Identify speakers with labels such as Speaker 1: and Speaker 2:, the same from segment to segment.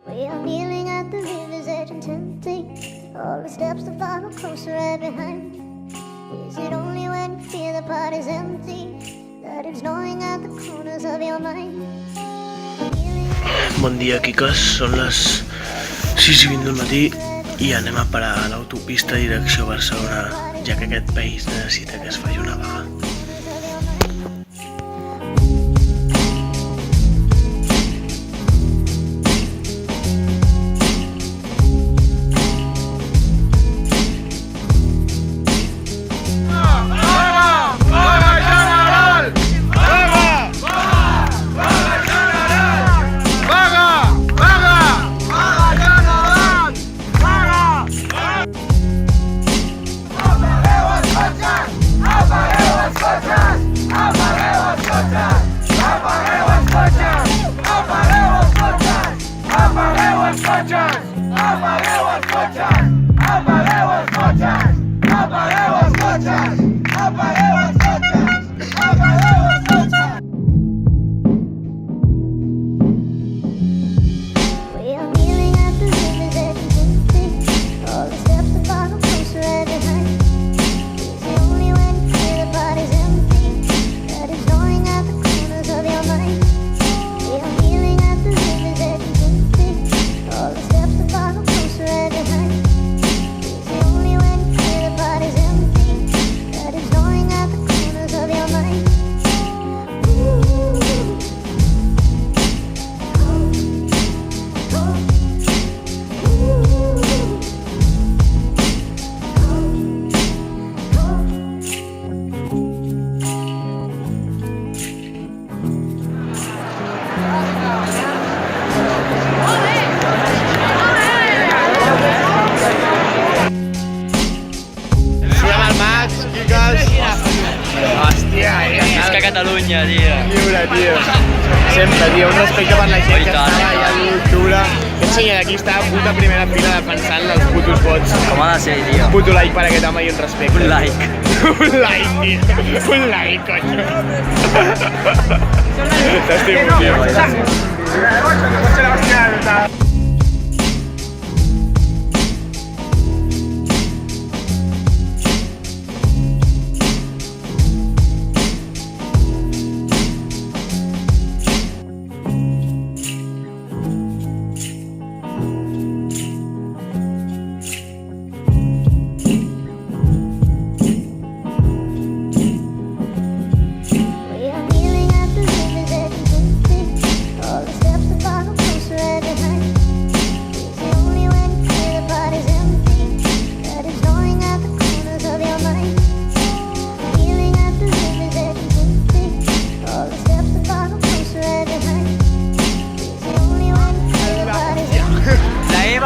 Speaker 1: We are kneeling at the river's edge and tempting all the steps to follow closer right behind. Is it only when you feel the party's empty that it's gnawing at the corners of your mind?
Speaker 2: Bon dia, quiques. Són les 6:20 del matí i anem a parar a l'autopista direcció a Barcelona, ja que aquest país necessita que es faci una vaga.
Speaker 3: Visca Catalunya, tio.
Speaker 4: Lliure, tio. Sempre, tio. Un respecte per la gent que estava allà a l'octubre. Aquest senyor d'aquí està a puta primera fila defensant els putos vots.
Speaker 3: Com ha de ser, tio.
Speaker 4: Un puto like per aquest home i un respecte.
Speaker 3: Un like.
Speaker 4: Un like, tio. Un like, coño. T'estimo, tio.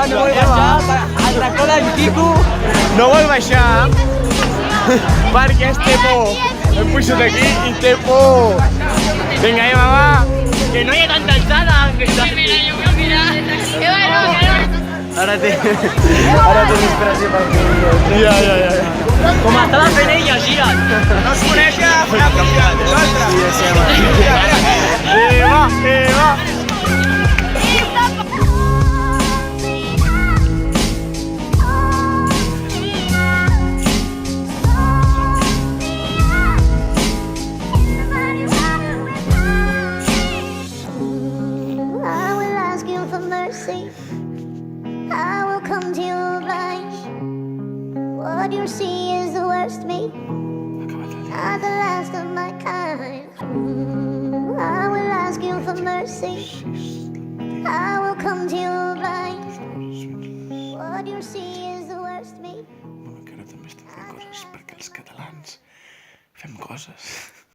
Speaker 3: No vol baixar, el racó d'en Quico.
Speaker 4: No vol baixar perquè té por. Hem pujat aquí i té por. Vinga, mamà. Que no hi ha tanta alçada.
Speaker 5: Mira, yo voy a mirar. ¡Qué bueno!
Speaker 3: Ara té inspiració per fer.
Speaker 4: Ja.
Speaker 3: Com estava fent ella, gira't.
Speaker 4: No es coneixia una propietat de l'altra. Eva.
Speaker 1: I will come to you blind. What you see is the worst me, not the last of my kind. I will ask you for mercy. I will come to you blind. What you see is the worst me.
Speaker 2: Encara també estem fent coses perquè els catalans fem coses.